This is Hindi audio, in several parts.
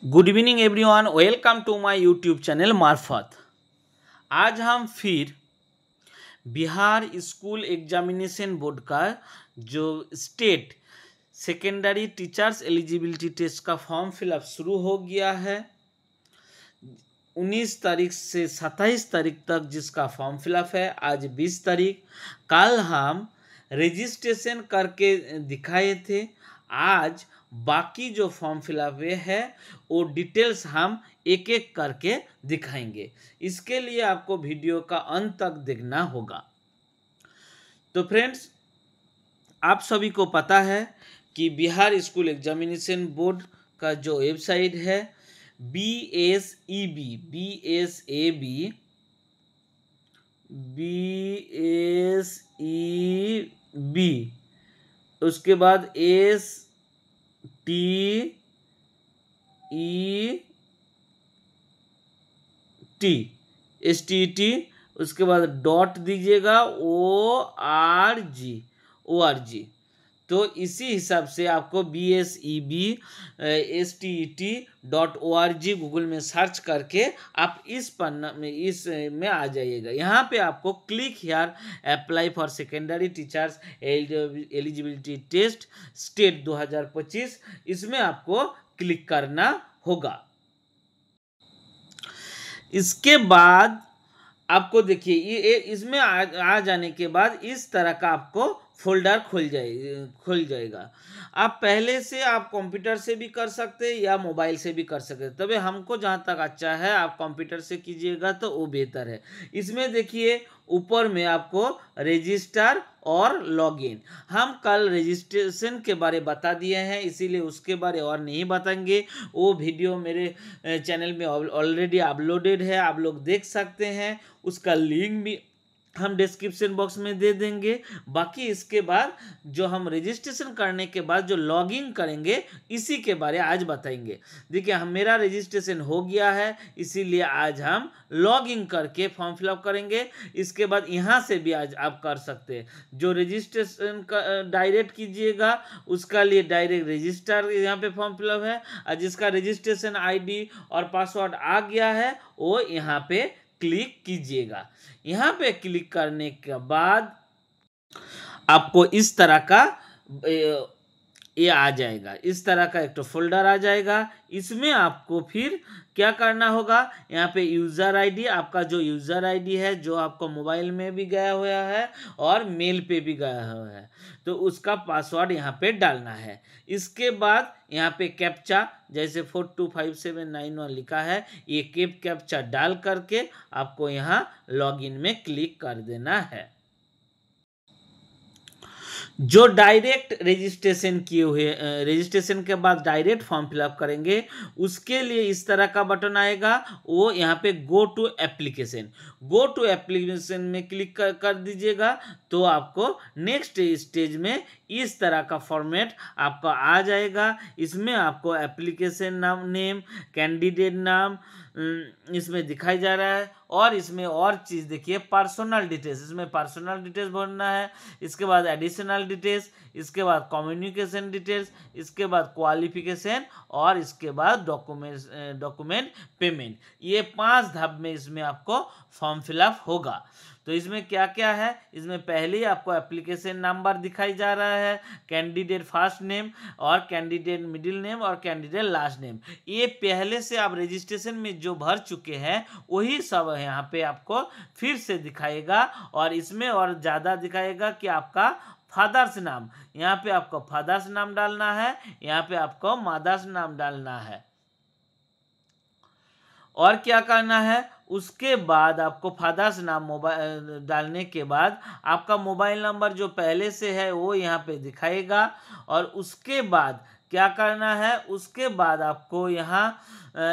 Good evening everyone, welcome to my YouTube channel मार्फत। आज हम फिर बिहार स्कूल एग्जामिनेशन बोर्ड का जो state secondary teachers eligibility test का फॉर्म फिलअप शुरू हो गया है। 19 तारीख से 27 तारीख तक जिसका फॉर्म फिलअप है। आज 20 तारीख, कल हम रजिस्ट्रेशन करके दिखाए थे। आज बाकी जो फॉर्म फिलअप हुए है वो डिटेल्स हम एक एक करके दिखाएंगे। इसके लिए आपको वीडियो का अंत तक देखना होगा। तो फ्रेंड्स, आप सभी को पता है कि बिहार स्कूल एग्जामिनेशन बोर्ड का जो वेबसाइट है BSEB, उसके बाद STET, उसके बाद डॉट दीजिएगा ORG। तो इसी हिसाब से आपको BSEB STET.org गूगल में सर्च करके आप इस पन्ना में में आ जाइएगा। यहाँ पे आपको click here apply for secondary teachers eligibility test state 2025, इसमें आपको क्लिक करना होगा। इसके बाद आपको देखिए ये इसमें आ जाने के बाद इस तरह का आपको फोल्डर खुल जाएगा। आप पहले से आप कंप्यूटर से भी कर सकते हैं या मोबाइल से भी कर सकते हैं। तभी हमको जहाँ तक अच्छा है आप कंप्यूटर से कीजिएगा तो वो बेहतर है। इसमें देखिए ऊपर में आपको रजिस्टर और लॉगिन, हम कल रजिस्ट्रेशन के बारे बता दिए हैं, इसीलिए उसके बारे और नहीं बताएंगे। वो वीडियो मेरे चैनल में ऑलरेडी अपलोडेड है, आप लोग देख सकते हैं। उसका लिंक भी हम डिस्क्रिप्शन बॉक्स में दे देंगे। बाकी इसके बाद जो हम रजिस्ट्रेशन करने के बाद जो लॉगिन करेंगे इसी के बारे आज बताएंगे। देखिए हम मेरा रजिस्ट्रेशन हो गया है, इसीलिए आज हम लॉगिन करके फॉर्म फिलअप करेंगे। इसके बाद यहाँ से भी आज आप कर सकते हैं। जो रजिस्ट्रेशन का डायरेक्ट कीजिएगा उसका लिए डायरेक्ट रजिस्टर यहाँ पे फॉर्म फिलअप है, और जिसका रजिस्ट्रेशन ID और पासवर्ड आ गया है वो यहाँ पे क्लिक कीजिएगा। यहाँ पे क्लिक करने के बाद आपको इस तरह का ये आ जाएगा, इस तरह का एक तो फोल्डर आ जाएगा। इसमें आपको फिर क्या करना होगा, यहाँ पे यूज़र आईडी, आपका जो यूज़र आईडी है जो आपको मोबाइल में भी गया हुआ है और मेल पे भी गया हुआ है, तो उसका पासवर्ड यहाँ पे डालना है। इसके बाद यहाँ पे कैप्चा जैसे 425791 लिखा है, ये कैप्चा डाल करके आपको यहाँ लॉगिन में क्लिक कर देना है। जो डायरेक्ट रजिस्ट्रेशन किए हुए रजिस्ट्रेशन के बाद डायरेक्ट फॉर्म फिलअप करेंगे उसके लिए इस तरह का बटन आएगा, वो यहाँ पे गो टू एप्लीकेशन में क्लिक कर दीजिएगा। तो आपको नेक्स्ट स्टेज में इस तरह का फॉर्मेट आपका आ जाएगा। इसमें आपको एप्लीकेशन नाम, नेम, कैंडिडेट नाम इसमें दिखाई जा रहा है, और इसमें और चीज़ देखिए पर्सनल डिटेल्स, इसमें पर्सनल डिटेल्स भरना है। इसके बाद एडिशनल डिटेल्स, इसके बाद कम्युनिकेशन डिटेल्स, इसके बाद क्वालिफिकेशन, और इसके बाद डॉक्यूमेंट पेमेंट। ये 5 धाप में इसमें आपको फॉर्म फिलअप होगा। तो इसमें क्या क्या है, इसमें पहले ही आपको एप्लीकेशन नंबर दिखाई जा रहा है, कैंडिडेट फर्स्ट नेम और कैंडिडेट मिडिल नेम और कैंडिडेट लास्ट नेम। ये पहले से आप रजिस्ट्रेशन में जो भर चुके हैं वही सब यहाँ पे आपको फिर से दिखाएगा, और इसमें और ज़्यादा दिखाएगा कि आपका फादर्स नाम, यहाँ पे आपको फादर्स नाम डालना है, यहाँ पे आपको मदर्स नाम डालना है। और क्या करना है, उसके बाद आपको फादर्स नाम मोबाइल डालने के बाद आपका मोबाइल नंबर जो पहले से है वो यहाँ पे दिखाएगा। और उसके बाद क्या करना है, उसके बाद आपको यहाँ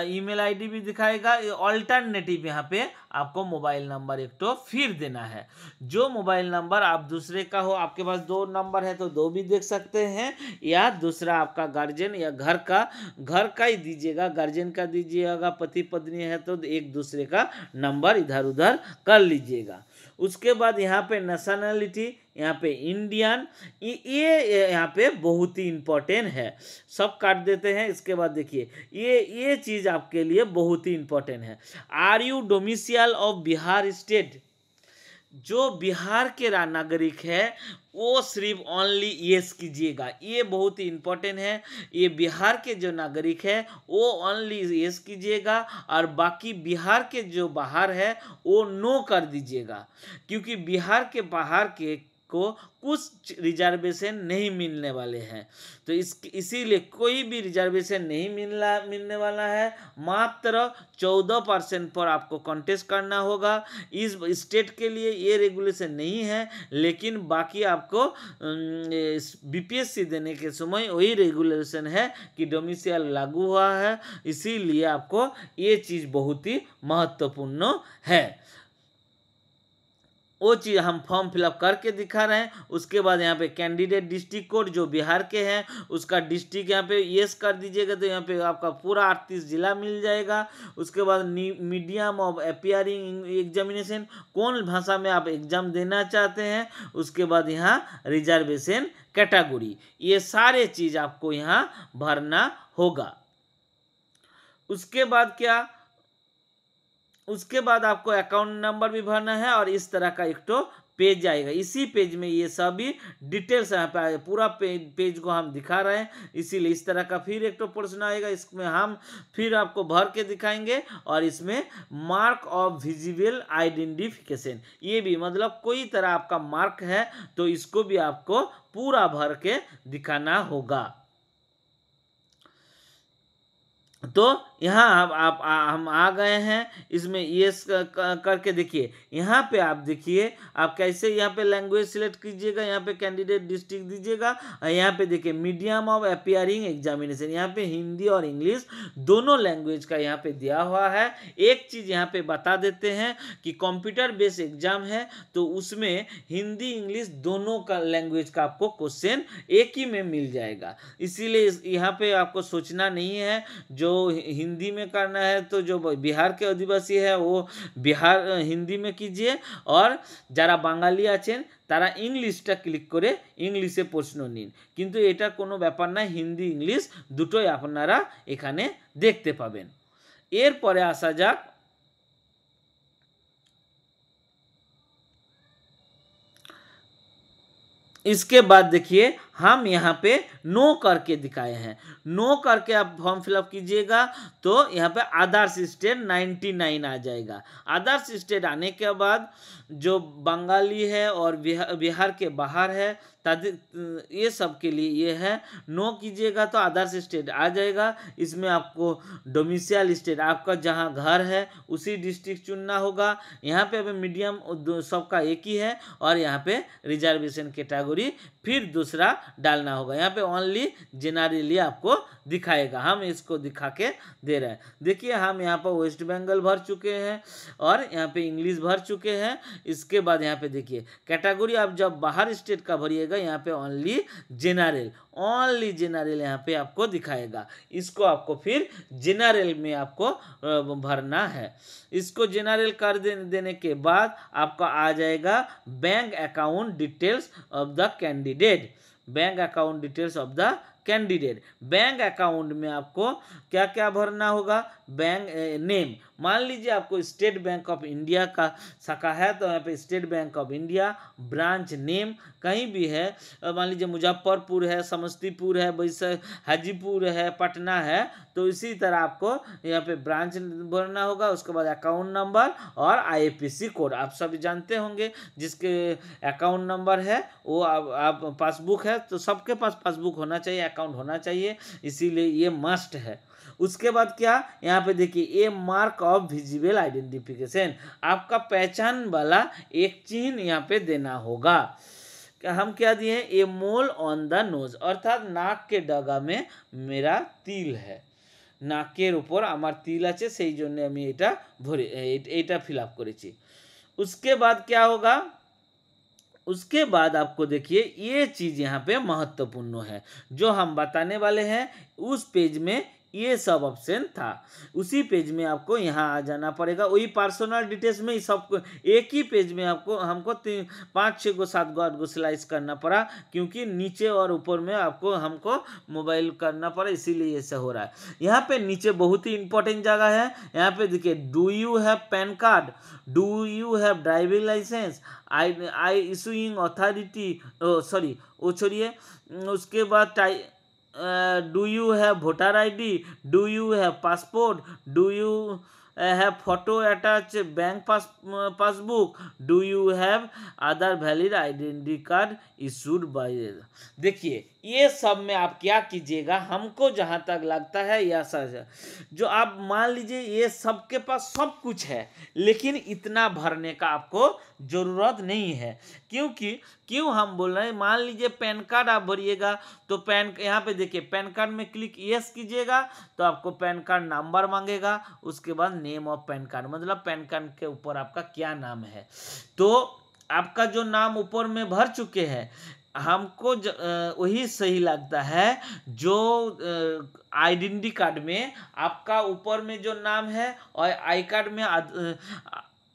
ईमेल आईडी भी दिखाएगा। ऑल्टरनेटिव यहाँ पे आपको मोबाइल नंबर एक तो फिर देना है। जो मोबाइल नंबर आप दूसरे का हो, आपके पास 2 नंबर है तो 2 भी देख सकते हैं, या दूसरा आपका गार्जियन या घर का ही दीजिएगा। गार्जियन का दीजिएगा, पति पत्नी है तो एक दूसरे का नंबर इधर उधर कर लीजिएगा। उसके बाद यहाँ पे नेशनलिटी यहाँ पे इंडियन, ये यहाँ पे बहुत ही इम्पोर्टेंट है। सब काट देते हैं। इसके बाद देखिए ये चीज़ आपके लिए बहुत ही इम्पोर्टेंट है। Are you domicile of Bihar state? जो बिहार के नागरिक है वो सिर्फ ओनली यस कीजिएगा, ये बहुत ही इम्पोर्टेंट है। ये बिहार के जो नागरिक है वो ओनली यस कीजिएगा, और बाकी बिहार के जो बाहर है वो नो कर दीजिएगा, क्योंकि बिहार के बाहर के को कुछ रिजर्वेशन नहीं मिलने वाले हैं। तो इसीलिए कोई भी रिजर्वेशन नहीं मिलने वाला है। मात्र 14% पर आपको कॉन्टेस्ट करना होगा। इस स्टेट के लिए ये रेगुलेशन नहीं है, लेकिन बाकी आपको बीपीएससी देने के समय वही रेगुलेशन है कि डोमिसाइल लागू हुआ है। इसीलिए आपको ये चीज़ बहुत ही महत्वपूर्ण है। वो चीज़ हम फॉर्म फिलअप करके दिखा रहे हैं। उसके बाद यहाँ पे कैंडिडेट डिस्ट्रिक्ट कोड जो बिहार के हैं उसका डिस्ट्रिक्ट यहाँ पे यस कर दीजिएगा, तो यहाँ पे आपका पूरा 38 जिला मिल जाएगा। उसके बाद मीडियम ऑफ अपीयरिंग एग्जामिनेशन, कौन भाषा में आप एग्जाम देना चाहते हैं। उसके बाद यहाँ रिजर्वेशन कैटेगरी, ये सारे चीज़ आपको यहाँ भरना होगा। उसके बाद क्या, उसके बाद आपको अकाउंट नंबर भी भरना है, और इस तरह का एक तो पेज आएगा। इसी पेज में ये सभी डिटेल्स यहाँ पे आए, पूरा पेज को हम दिखा रहे हैं, इसीलिए इस तरह का फिर एक तो प्रश्न आएगा। इसमें हम फिर आपको भर के दिखाएंगे, और इसमें मार्क ऑफ विजिबल आइडेंटिफिकेशन, ये भी मतलब कोई तरह आपका मार्क है तो इसको भी आपको पूरा भर के दिखाना होगा। तो यहाँ हम आ गए हैं। इसमें ये करके देखिए, यहाँ पे आप देखिए आप कैसे यहाँ पे लैंग्वेज सिलेक्ट कीजिएगा, यहाँ पे कैंडिडेट डिस्ट्रिक्ट दीजिएगा, और यहाँ पे देखिए मीडियम ऑफ अपीयरिंग एग्जामिनेशन, यहाँ पे हिंदी और इंग्लिश दोनों लैंग्वेज का यहाँ पे दिया हुआ है। एक चीज़ यहाँ पे बता देते हैं कि कंप्यूटर बेस्ड एग्जाम है तो उसमें हिंदी इंग्लिश दोनों का लैंग्वेज का आपको क्वेश्चन एक ही में मिल जाएगा। इसीलिए यहाँ पे आपको सोचना नहीं है। जो हिंदी में करना है तो जो बिहार के आदिवासी है वो बिहार हिंदी में कीजिए, और যারা বাঙালি আছেন তারা ইংলিশটা ক্লিক করে ইংলিশে প্রশ্ন নিন। কিন্তু এটা কোনো ব্যাপার না, হিন্দি ইংলিশ দুটোই আপনারা এখানে দেখতে পাবেন। এরপরে আসা যাক इसके बाद देखिए हम यहाँ पे नो करके दिखाए हैं। नो करके आप फॉर्म फिलअप कीजिएगा तो यहाँ पे आदर्श स्टेट 99 आ जाएगा। आदर्श स्टेट आने के बाद जो बंगाली है और बिहार के बाहर है ये सब के लिए ये है। नो कीजिएगा तो आदर्श स्टेट आ जाएगा। इसमें आपको डोमिसाइल स्टेट आपका जहाँ घर है उसी डिस्ट्रिक्ट चुनना होगा। यहाँ पे अभी मीडियम सबका एक ही है, और यहाँ पे रिजर्वेशन कैटेगरी फिर दूसरा डालना होगा। यहाँ पे ओनली जेनरली आपको दिखाएगा, हम इसको दिखा के दे रहे हैं। देखिए हम यहाँ पर वेस्ट बंगाल भर चुके हैं और यहाँ पे इंग्लिश भर चुके हैं। इसके बाद यहाँ पे देखिए कैटेगरी आप जब बाहर स्टेट का भरिएगा यहाँ पे ओनली जनरल यहाँ पे आपको दिखाएगा। इसको आपको फिर जनरल में आपको भरना है। इसको जनरल कर देने के बाद आपका आ जाएगा bank account details of the candidate. Bank account details of the candidate, bank account में आपको क्या क्या भरना होगा। बैंक नेम, मान लीजिए आपको स्टेट बैंक ऑफ इंडिया का शाखा है तो यहाँ पे state bank of India. Branch name कहीं भी है, मान लीजिए मुजफ्फरपुर है, समस्तीपुर है, वैसे हाजीपुर है, पटना है, तो इसी तरह आपको यहाँ पे ब्रांच भरना होगा। उसके बाद अकाउंट नंबर और IFSC कोड आप सभी जानते होंगे। जिसके अकाउंट नंबर है वो आप पासबुक है तो सबके पास पासबुक होना चाहिए, अकाउंट होना चाहिए, इसीलिए ये मस्ट है। उसके बाद क्या यहाँ पे देखिए ए मार्क ऑफ विजिबल आइडेंटिफिकेशन, आपका पहचान वाला एक चिन्ह यहाँ पे देना होगा। हम क्या दिए, ए मोल ऑन द नोज, अर्थात नाक के डगा में मेरा तिल है, नाकेर ऊपर आमार तिल आछे सेई जोन्नो आमी एटा भरे एटा फिल अप करेছি। उसके बाद क्या होगा, उसके बाद आपको देखिए ये चीज़ यहाँ पे महत्वपूर्ण है जो हम बताने वाले हैं। उस पेज में ये सब ऑप्शन था। उसी पेज में आपको यहाँ आ जाना पड़ेगा, वही पर्सनल डिटेल्स में ही सब एक ही पेज में आपको हमको 5-6 गो 7 गो 8 गो स्लाइस करना पड़ा, क्योंकि नीचे और ऊपर में आपको हमको मोबाइल करना पड़ा, इसीलिए ऐसा हो रहा है। यहाँ पे नीचे बहुत ही इंपॉर्टेंट जगह है, यहाँ पे देखिए do you have PAN card, do you have driving licence, I issuing authority, sorry वो छोड़िए, उसके बाद do you have voter ID, do you have passport, do you have photo attach bank passbook, do you have other valid identity card issued by. देखिए ये सब में आप क्या कीजिएगा, हमको जहाँ तक लगता है यह सच है, जो आप मान लीजिए ये सबके पास सब कुछ है, लेकिन इतना भरने का आपको ज़रूरत नहीं है। क्यों हम बोल रहे हैं, मान लीजिए पैन कार्ड आप भरिएगा, तो यहाँ पे देखिए पैन कार्ड में क्लिक यस कीजिएगा तो आपको पैन कार्ड नंबर मांगेगा, उसके बाद नेम ऑफ पैन कार्ड, मतलब पैन कार्ड के ऊपर आपका क्या नाम है। तो आपका जो नाम ऊपर में भर चुके हैं, हमको वही सही लगता है जो आइडेंटिटी कार्ड में आपका ऊपर में जो नाम है और आई कार्ड में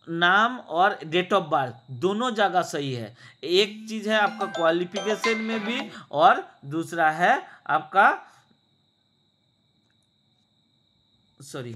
नाम और डेट ऑफ बर्थ दोनों जगह सही है। एक चीज है आपका क्वालिफिकेशन में भी, और दूसरा है आपका सॉरी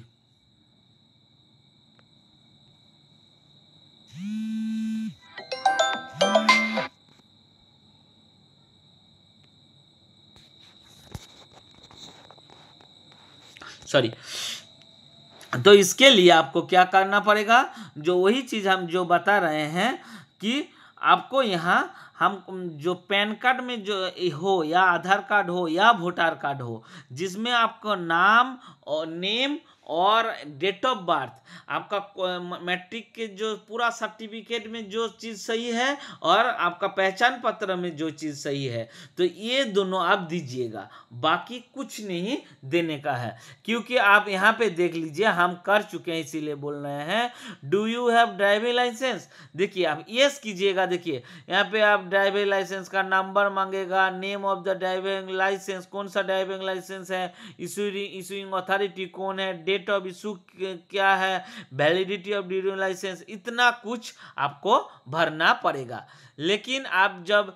तो इसके लिए आपको क्या करना पड़ेगा, जो वही चीज़ हम जो बता रहे हैं कि आपको यहाँ हम जो पैन कार्ड में जो हो या आधार कार्ड हो या वोटर कार्ड हो, जिसमें आपको नाम और नेम और डेट ऑफ बर्थ, आपका मैट्रिक के जो पूरा सर्टिफिकेट में जो चीज़ सही है और आपका पहचान पत्र में जो चीज़ सही है, तो ये दोनों आप दीजिएगा, बाकी कुछ नहीं देने का है। क्योंकि आप यहाँ पे देख लीजिए हम कर चुके हैं, इसीलिए बोल रहे हैं। Do you have driving licence, देखिए आप यस कीजिएगा, देखिए यहाँ पे आप ड्राइविंग लाइसेंस का नंबर मांगेगा, name of the driving licence, कौन सा ड्राइविंग लाइसेंस है, इशूइंग अथॉरिटी कौन है, डेट ऑफ इशू क्या है, वैलिडिटी ऑफ ड्राइविंग लाइसेंस, इतना कुछ आपको भरना पड़ेगा। लेकिन आप जब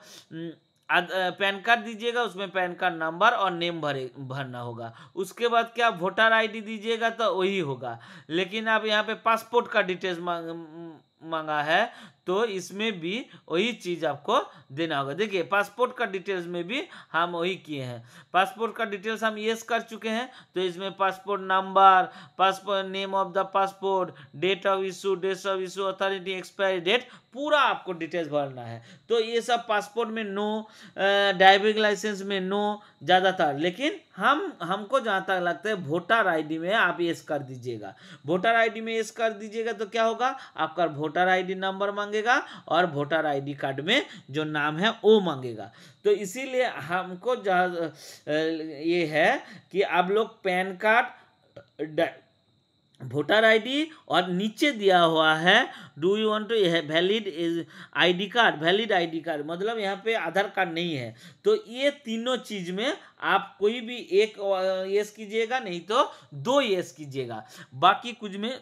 पैन कार्ड दीजिएगा, उसमें पैन कार्ड नंबर और नेम भरना होगा। उसके बाद क्या वोटर ID दीजिएगा तो वही होगा। लेकिन आप यहाँ पे पासपोर्ट का डिटेल्स मांगा है, तो इसमें भी वही चीज़ आपको देना होगा। देखिए पासपोर्ट का डिटेल्स में भी हम वही किए हैं, पासपोर्ट का डिटेल्स हम यस कर चुके हैं, तो इसमें passport number, passport name of the passport, date of issue, authority, expiry date, पूरा आपको डिटेल्स भरना है। तो ये सब पासपोर्ट में नो, ड्राइविंग लाइसेंस में नो ज़्यादातर, लेकिन हमको जहाँ तक लगता है वोटर ID में आप यस कर दीजिएगा। वोटर ID में यस कर दीजिएगा तो क्या होगा, आपका वोटर ID नंबर मांगेगा और वोटर ID कार्ड में जो नाम है वो मांगेगा। तो इसीलिए हमको ये है कि आप लोग पैन कार्ड, वोटर ID और नीचे दिया हुआ है do you want to valid valid ID card, मतलब यहाँ पे आधार कार्ड नहीं है। तो ये तीनों चीज में आप कोई भी एक यस कीजिएगा, नहीं तो 2 यस कीजिएगा, बाकी कुछ में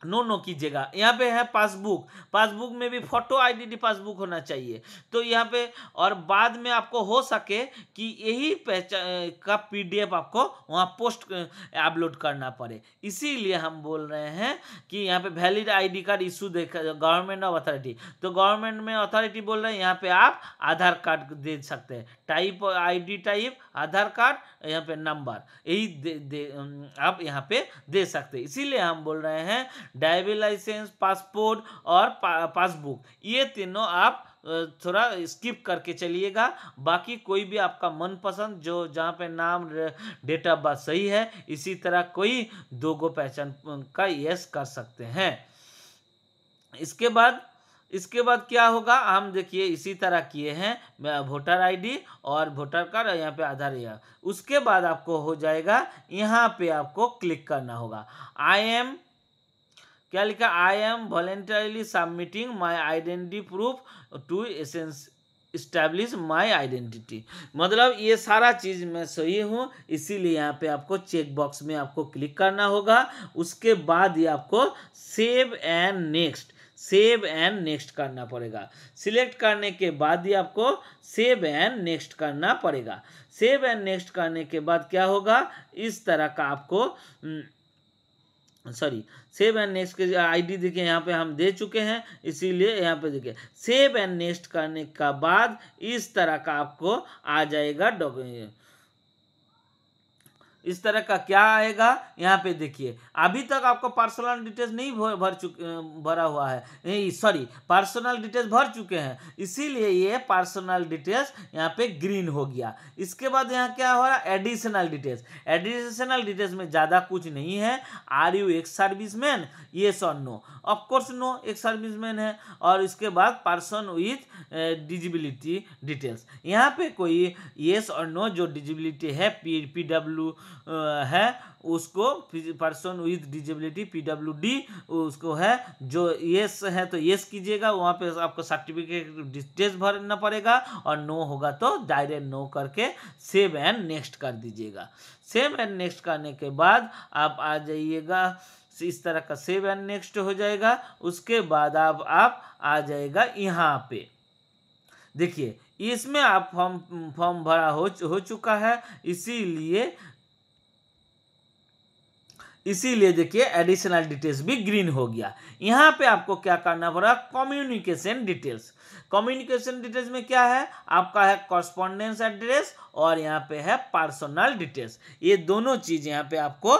नो कीजिएगा। यहाँ पे है पासबुक में भी फोटो आइडेंटिटी पासबुक होना चाहिए। तो यहाँ पे और बाद में आपको हो सके कि यही पहचान का PDF आपको वहाँ पोस्ट अपलोड करना पड़े, इसीलिए हम बोल रहे हैं कि यहाँ पे वैलिड ID कार्ड इशू देखा गवर्नमेंट ऑफ अथॉरिटी, तो गवर्नमेंट में अथॉरिटी बोल रहे हैं यहाँ पे आप आधार कार्ड दे सकते हैं, टाइप ID टाइप आधार कार्ड, यहाँ पे नंबर, यही आप यहाँ पे दे सकते हैं। इसीलिए हम बोल रहे हैं ड्राइविंग लाइसेंस, पासपोर्ट और पासबुक, ये तीनों आप थोड़ा स्किप करके चलिएगा। बाकी कोई भी आपका मनपसंद जो जहाँ पे नाम डेट ऑफ बर्थ सही है, इसी तरह कोई 2 गो पहचान का यस कर सकते हैं। इसके बाद क्या होगा, हम देखिए इसी तरह किए हैं वोटर ID और वोटर कार्ड, यहाँ पे आधार या, उसके बाद आपको हो जाएगा, यहाँ पे आपको क्लिक करना होगा। क्या लिखा, I am voluntarily submitting my identity proof to establish my identity, मतलब ये सारा चीज़ मैं सही हूँ, इसीलिए यहाँ पे आपको चेक बॉक्स में आपको क्लिक करना होगा। उसके बाद ये आपको सेव एंड नेक्स्ट करना पड़ेगा। सिलेक्ट करने के बाद ही आपको सेव एंड नेक्स्ट करना पड़ेगा। सेव एंड नेक्स्ट करने के बाद क्या होगा, इस तरह का आपको सेव एंड नेक्स्ट के आईडी देखिए यहाँ पे हम दे चुके हैं, इसीलिए यहाँ पे देखिए सेव एंड नेक्स्ट करने का बाद इस तरह का आपको आ जाएगा इस तरह का क्या आएगा, यहाँ पे देखिए अभी तक आपको पर्सनल डिटेल्स नहीं भरा हुआ है, पर्सनल डिटेल्स भर चुके हैं, इसीलिए ये पर्सनल डिटेल्स यहाँ पे ग्रीन हो गया। इसके बाद यहाँ क्या हो रहा है, एडिशनल डिटेल्स में ज़्यादा कुछ नहीं है। Are you ex serviceman, yes और नो, ऑफकोर्स नो, एक सर्विसमैन है। और इसके बाद पर्सन विथ डिजिबिलिटी डिटेल्स, यहाँ पे कोई येस और नो जो डिजिबिलिटी है PW है उसको, पर्सन विथ डिजेबिलिटी PWD उसको है, जो येस है तो येस कीजिएगा, वहाँ पे आपको सर्टिफिकेट डिटेल्स भरना पड़ेगा, और नो होगा तो डायरेक्ट नो करके सेव एंड नेक्स्ट कर दीजिएगा। सेव एंड नेक्स्ट करने के बाद आप आ जाइएगा, इस तरह का सेव एंड नेक्स्ट हो जाएगा। उसके बाद आप आ जाएगा यहाँ पे देखिए, इसमें आप फॉर्म भरा हो चुका है, इसीलिए देखिए एडिशनल डिटेल्स भी ग्रीन हो गया। यहाँ पे आपको क्या करना पड़ा, कम्युनिकेशन डिटेल्स में क्या है, आपका है कॉरस्पॉन्डेंस एड्रेस और यहाँ पे है पर्सनल डिटेल्स। ये दोनों चीज यहाँ पे आपको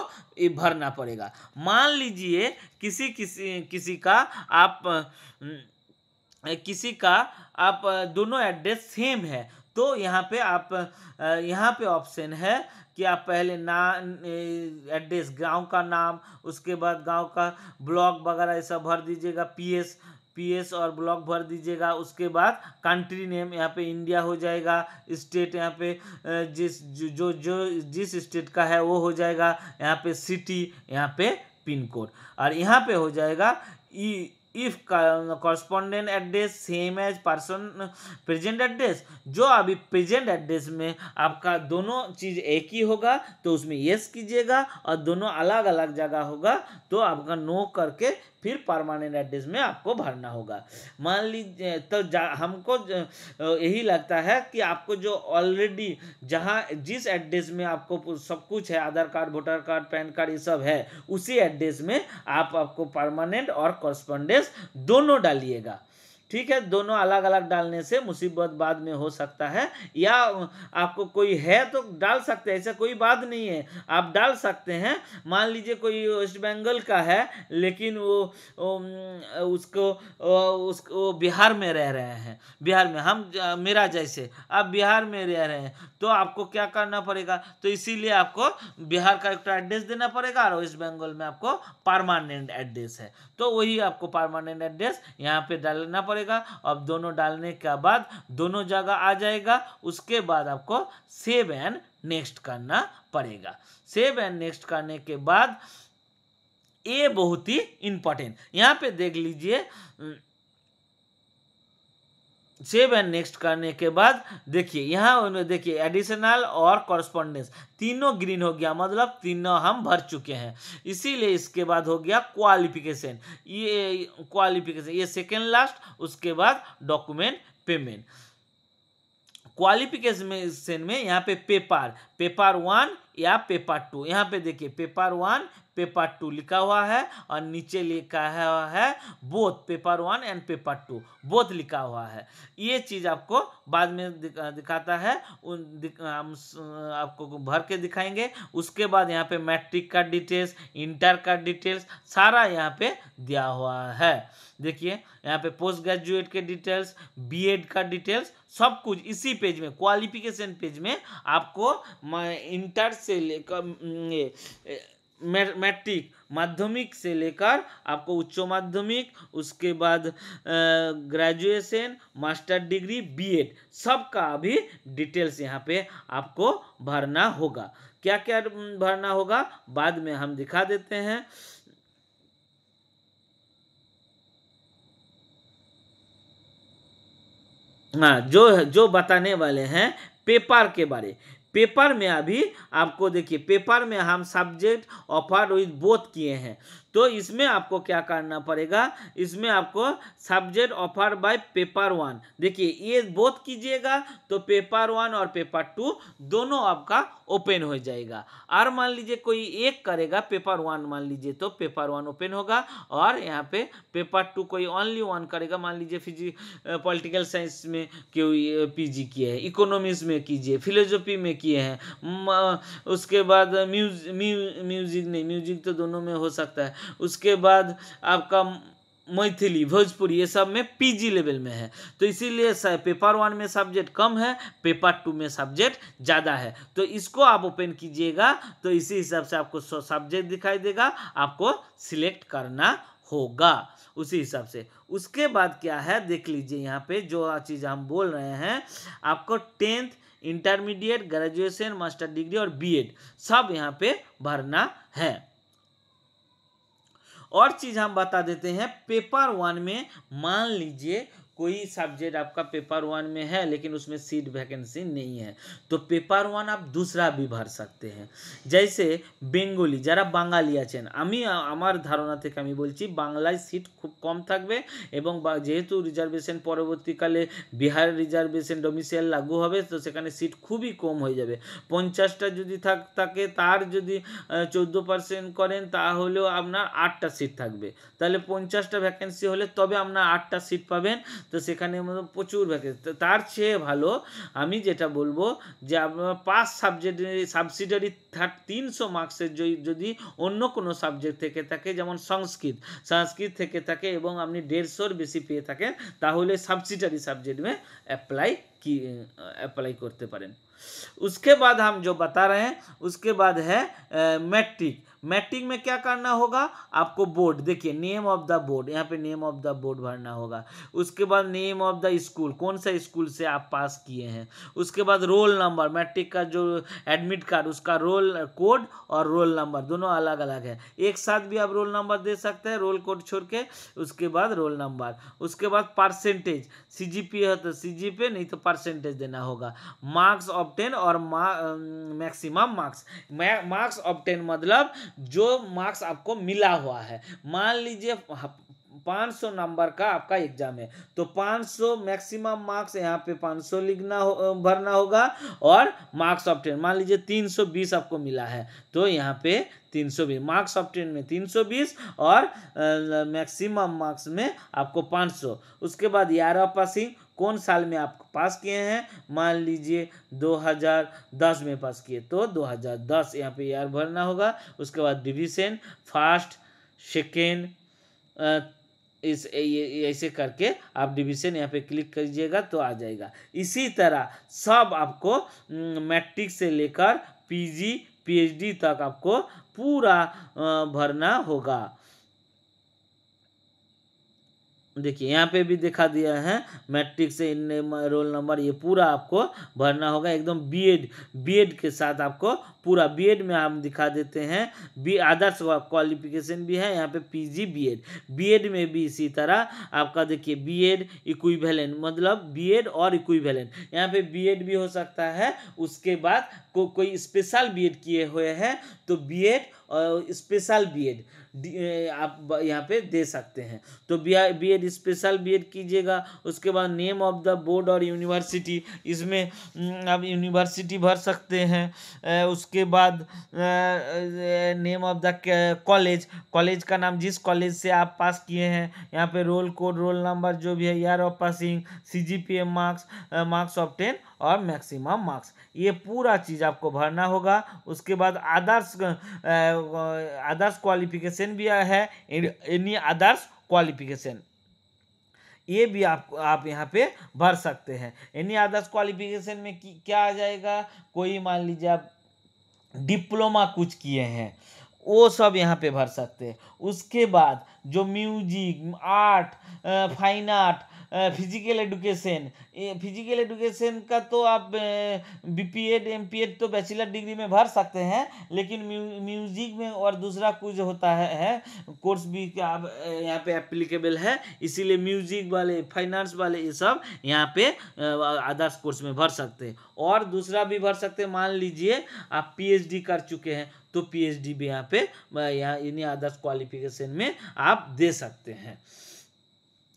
भरना पड़ेगा। मान लीजिए किसी का आप दोनों एड्रेस सेम है, तो यहाँ पे ऑप्शन है कि आप पहले एड्रेस, गांव का नाम, उसके बाद गांव का ब्लॉक वगैरह ये सब भर दीजिएगा, पीएस और ब्लॉक भर दीजिएगा। उसके बाद कंट्री नेम यहाँ पे इंडिया हो जाएगा, स्टेट यहाँ पे जिस स्टेट का है वो हो जाएगा, यहाँ पे सिटी, यहाँ पे पिन कोड, और यहाँ पे हो जाएगा if correspondent address same as person present address, जो अभी प्रेजेंट एड्रेस में आपका दोनों चीज एक ही होगा तो उसमें यस कीजिएगा, और दोनों अलग अलग जगह होगा तो आपका नो करके फिर परमानेंट एड्रेस में आपको भरना होगा। मान लीजिए तो हमको यही लगता है कि आपको जो ऑलरेडी जिस एड्रेस में आपको सब कुछ है, Aadhaar card, voter card, PAN card ये सब है, उसी एड्रेस में आपको परमानेंट और कॉरस्पॉन्डेंस दोनों डालिएगा। ठीक है, दोनों अलग अलग डालने से मुसीबत बाद में हो सकता है, या आपको कोई है तो डाल सकते हैं, ऐसा कोई बात नहीं है, आप डाल सकते हैं। मान लीजिए कोई वेस्ट बंगाल का है लेकिन उसको बिहार में रह रहे हैं, बिहार में मेरा जैसे आप बिहार में रह रहे हैं, तो आपको क्या करना पड़ेगा, तो इसीलिए आपको बिहार का एक एड्रेस देना पड़ेगा, और वेस्ट बंगाल में आपको परमानेंट एड्रेस है तो वही आपको परमानेंट एड्रेस यहाँ पे डालना पड़ेगा। अब दोनों डालने के बाद दोनों जगह आ जाएगा। उसके बाद आपको सेव एंड नेक्स्ट करना पड़ेगा। सेव एंड नेक्स्ट करने के बाद ये बहुत ही इंपॉर्टेंट, यहाँ पे देख लीजिए, सेव एंड नेक्स्ट करने के बाद देखिए यहाँ देखिए एडिशनल और कॉरस्पॉन्डेंस तीनों ग्रीन हो गया, मतलब तीनों हम भर चुके हैं। इसीलिए इसके बाद हो गया क्वालिफिकेशन, ये सेकेंड लास्ट, उसके बाद डॉक्यूमेंट पेमेंट। क्वालिफिकेशन में यहाँ पे पेपर 1 या पेपर 2, यहाँ पे देखिए पेपर 1 पेपर 2 लिखा हुआ है, और नीचे लिखा है both paper 1 and paper 2 both लिखा हुआ है। ये चीज़ आपको बाद में दिखाता है, हम आपको भर के दिखाएंगे। उसके बाद यहाँ पे मैट्रिक का डिटेल्स, इंटर का डिटेल्स सारा यहाँ पे दिया हुआ है। देखिए यहाँ पे पोस्ट ग्रेजुएट के डिटेल्स, बीएड का डिटेल्स, सब कुछ इसी पेज में, क्वालिफिकेशन पेज में आपको इंटर से लेकर मैट्रिक, माध्यमिक से लेकर आपको उच्च माध्यमिक, उसके बाद ग्रेजुएशन, मास्टर डिग्री, बीएड, सबका अभी डिटेल्स यहाँ पे आपको भरना होगा। क्या क्या भरना होगा बाद में हम दिखा देते हैं। हाँ, जो बताने वाले हैं पेपर के बारे। पेपर में अभी आपको देखिए, पेपर में हम सब्जेक्ट ऑफर विद बोथ किए हैं, तो इसमें आपको क्या करना पड़ेगा, इसमें आपको सब्जेक्ट ऑफर बाय पेपर 1, देखिए ये बोथ कीजिएगा तो पेपर 1 और पेपर 2 दोनों आपका ओपन हो जाएगा। और मान लीजिए कोई एक करेगा पेपर 1, मान लीजिए तो पेपर 1 ओपन होगा, और यहाँ पे पेपर 2 कोई ओनली 1 करेगा, मान लीजिए पॉलिटिकल साइंस में कोई पीजी किए हैं, इकोनॉमिक्स में कीजिए, फिलोसफी में किए हैं, उसके बाद म्यूजिक नहीं, म्यूजिक तो दोनों में हो सकता है, उसके बाद आपका मैथिली, भोजपुरी, ये सब में पीजी लेवल में है, तो इसीलिए पेपर 1 में सब्जेक्ट कम है, पेपर 2 में सब्जेक्ट ज़्यादा है, तो इसको आप ओपन कीजिएगा तो इसी हिसाब से आपको सब्जेक्ट दिखाई देगा, आपको सिलेक्ट करना होगा उसी हिसाब से। उसके बाद क्या है देख लीजिए, यहाँ पे जो चीज़ हम बोल रहे हैं, आपको 10th, intermediate, graduation, master degree और बीएड सब यहाँ पे भरना है। और चीज़ हम बता देते हैं, पेपर 1 में मान लीजिए कोई सब्जेक्ट आपका पेपर 1 में है लेकिन उसमें सीट वैकेंसी नहीं है, तो पेपर 1 आप दूसरा भी भर सकते हैं, जैसे बेंगली, যারা বাঙালি আছেন, আমি আমার ধারণা থেকে আমি বলছি বাংলায় সিট খুব কম থাকবে, এবং যেহেতু রিজার্ভেশন পরবর্তীকালে বিহারের রিজার্ভেশন ডোমিসাইল লাগু হবে, তো সেখানে সিট খুবই কম হয়ে যাবে। 50টা যদি থাকে, তার যদি 14% করেন তাহলেও আপনার 8টা সিট থাকবে, তাহলে 50টা ভ্যাকেন্সি হলে তবে আপনার 8টা সিট পাবেন, তো সেখানে প্রচুর ভ্যাকেন্সি। তার চেয়ে ভালো আমি যেটা বলবো যে আপনার 5 সাবজেক্টের সাবসিডারি 300 মার্কসের যদি অন্য কোনো সাবজেক্ট থেকে থাকে, যেমন সংস্কৃত থেকে থাকে এবং আপনি 150-র বেশি পেয়ে থাকেন, তাহলে সাবসিডারি সাবজেক্ট में अप्लाई करते पारें। उसके बाद हम जो बता रहे हैं, उसके बाद है मैट्रिक। मैट्रिक में क्या करना होगा, आपको बोर्ड, देखिए नेम ऑफ द बोर्ड, यहाँ पे नेम ऑफ द बोर्ड भरना होगा। उसके बाद नेम ऑफ द स्कूल, कौन सा स्कूल से आप पास किए हैं। उसके बाद रोल नंबर, मैट्रिक का जो एडमिट कार्ड, उसका रोल कोड और रोल नंबर दोनों अलग अलग है, एक साथ भी आप रोल नंबर दे सकते हैं, रोल कोड छोड़ के, उसके बाद रोल नंबर। उसके बाद परसेंटेज, सीजीपीए है तो सीजीपीए, नहीं तो परसेंटेज देना होगा। मार्क्स ऑब्टेन और मैक्सिमम मार्क्स ऑब्टेन मतलब जो मार्क्स आपको मिला हुआ है, मान लीजिए 500 नंबर का आपका एग्जाम है, तो 500 मैक्सिमम मार्क्स यहाँ पे 500 भरना होगा, और मार्क्स ऑब्टेन मान लीजिए 320 आपको मिला है, तो यहाँ पे 320 मार्क्स ऑब्टेन में 320 और मैक्सिमम मार्क्स में आपको 500। उसके बाद ईयर ऑफ पासिंग, कौन साल में आप पास किए हैं, मान लीजिए 2010 में पास किए तो 2010 यहाँ पे ईयर भरना होगा। उसके बाद डिवीजन, फर्स्ट, सेकेंड, ऐसे करके आप डिवीजन यहाँ पे क्लिक कीजिएगा तो आ जाएगा। इसी तरह सब आपको मैट्रिक से लेकर पीजी पीएचडी तक आपको पूरा भरना होगा। देखिए यहाँ पे भी दिखा दिया है, मैट्रिक से रोल नंबर, ये पूरा आपको भरना होगा एकदम। बीएड के साथ आपको पूरा, बीएड में हम दिखा देते हैं, आदर्श क्वालिफिकेशन भी है यहाँ पे, पीजी बीएड में भी इसी तरह आपका देखिए बीएड इक्विवेलेंट, मतलब बीएड और इक्विवेलेंट, यहाँ पे बीएड भी हो सकता है। उसके बाद कोई स्पेशल बीएड किए हुए हैं तो बीएड और स्पेशल बीएड आप यहाँ पे दे सकते हैं, तो बीएड स्पेशल बीएड कीजिएगा। उसके बाद नेम ऑफ द बोर्ड और यूनिवर्सिटी, इसमें आप यूनिवर्सिटी भर सकते हैं। उसके बाद नेम ऑफ द कॉलेज का नाम, जिस कॉलेज से आप पास किए हैं, यहाँ पे रोल कोड, रोल नंबर जो भी है, year of passing, CGPA marks obtain और मैक्सिमम मार्क्स, ये पूरा चीज़ आपको भरना होगा। उसके बाद आदर्श क्वालिफिकेशन भी है, एनी आदर्श क्वालिफिकेशन, ये भी आप यहाँ पे भर सकते हैं। एनी आदर्श क्वालिफिकेशन में क्या आ जाएगा, कोई मान लीजिए आप डिप्लोमा कुछ किए हैं, वो सब यहाँ पे भर सकते हैं। उसके बाद जो music, art, fine art, physical education, physical education का तो आप बीपीएड एमपीएड तो बैचलर डिग्री में भर सकते हैं, लेकिन म्यूजिक में और दूसरा कुछ होता है कोर्स भी आप यहाँ पे एप्लीकेबल है, इसीलिए म्यूजिक वाले, फाइनेंस वाले ये सब यहाँ पे अदर्स कोर्स में भर सकते हैं। और दूसरा भी भर सकते हैं, मान लीजिए आप पीएचडी कर चुके हैं तो पीएचडी भी यहाँ पे यहाँ इन्हीं अदर्स क्वालिफिकेशन में आप दे सकते हैं।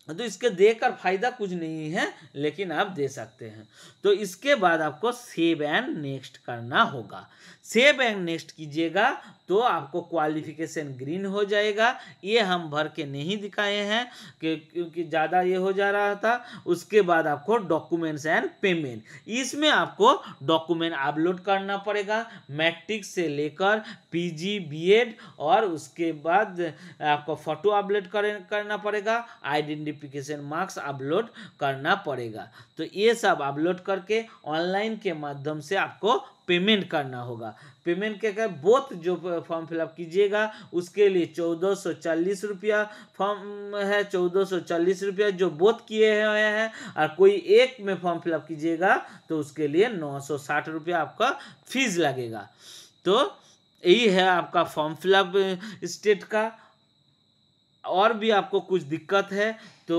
तो इसके देकर फायदा कुछ नहीं है, लेकिन आप दे सकते हैं। तो इसके बाद आपको सेव एंड नेक्स्ट करना होगा। सेव एंड नेक्स्ट कीजिएगा तो आपको क्वालिफिकेशन ग्रीन हो जाएगा। ये हम भर के नहीं दिखाए हैं क्योंकि ज़्यादा ये हो जा रहा था। उसके बाद आपको डॉक्यूमेंट्स एंड पेमेंट, इसमें आपको डॉक्यूमेंट अपलोड करना पड़ेगा, मैट्रिक से लेकर पीजी बीएड, और उसके बाद आपको फोटो अपलोड करना पड़ेगा, आइडेंटिफिकेशन मार्क्स अपलोड करना पड़ेगा। तो ये सब अपलोड करके ऑनलाइन के माध्यम से आपको पेमेंट करना होगा। पेमेंट के क्या, बोथ जो फॉर्म फिलअप कीजिएगा उसके लिए 1440 रुपया फॉर्म है, 1440 रुपया जो बोथ किए हुए हैं, और कोई एक में फॉर्म फिलअप कीजिएगा तो उसके लिए 960 रुपया आपका फीस लगेगा। तो यही है आपका फॉर्म फिलअप स्टेट का। और भी आपको कुछ दिक्कत है तो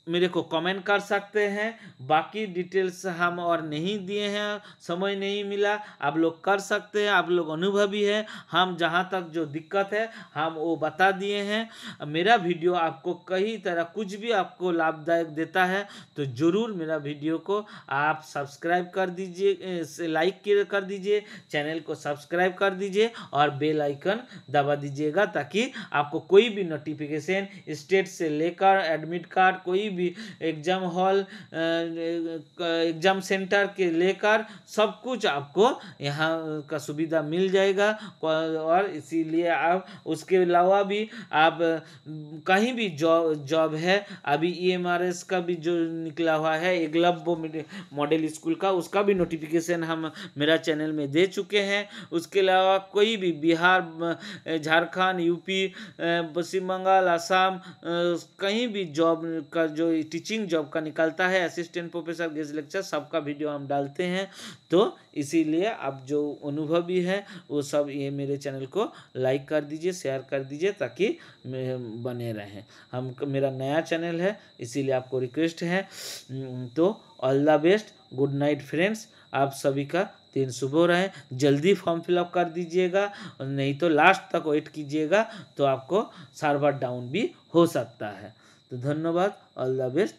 मेरे को कमेंट कर सकते हैं। बाकी डिटेल्स हम और नहीं दिए हैं, समय नहीं मिला, आप लोग कर सकते हैं, आप लोग अनुभवी हैं। हम जहां तक जो दिक्कत है हम वो बता दिए हैं। मेरा वीडियो आपको कई तरह कुछ भी आपको लाभदायक देता है तो ज़रूर मेरा वीडियो को आप सब्सक्राइब कर दीजिए, लाइक कर दीजिए, चैनल को सब्सक्राइब कर दीजिए और बेल आइकन दबा दीजिएगा, ताकि आपको कोई भी नोटिफिकेशन स्टेट से लेकर एडमिट कार्ड, कोई भी एग्जाम हॉल, एग्जाम सेंटर के लेकर सब कुछ आपको यहाँ का सुविधा मिल जाएगा। और इसीलिए आप उसके अलावा भी आप कहीं भी जॉब है, अभी ईएमआरएस का भी जो निकला हुआ है एकलव्य मॉडल स्कूल का, उसका भी नोटिफिकेशन हम मेरा चैनल में दे चुके हैं। उसके अलावा कोई भी बिहार, झारखंड, यूपी, पश्चिम बंगाल, असम, कहीं भी जॉब का जो टीचिंग जॉब का निकलता है, असिस्टेंट प्रोफेसर, गेस्ट लेक्चर, सबका वीडियो हम डालते हैं। तो इसीलिए आप जो अनुभवी है वो सब ये मेरे चैनल को लाइक कर दीजिए, शेयर कर दीजिए, ताकि बने रहें। मेरा नया चैनल है इसीलिए आपको रिक्वेस्ट है। तो all the best, good night friends, आप सभी का दिन शुभ रहे। जल्दी फॉर्म फिलअप कर दीजिएगा, नहीं तो लास्ट तक वेट कीजिएगा तो आपको सर्वर डाउन भी हो सकता है। तो धन्यवाद, ऑल द बेस्ट।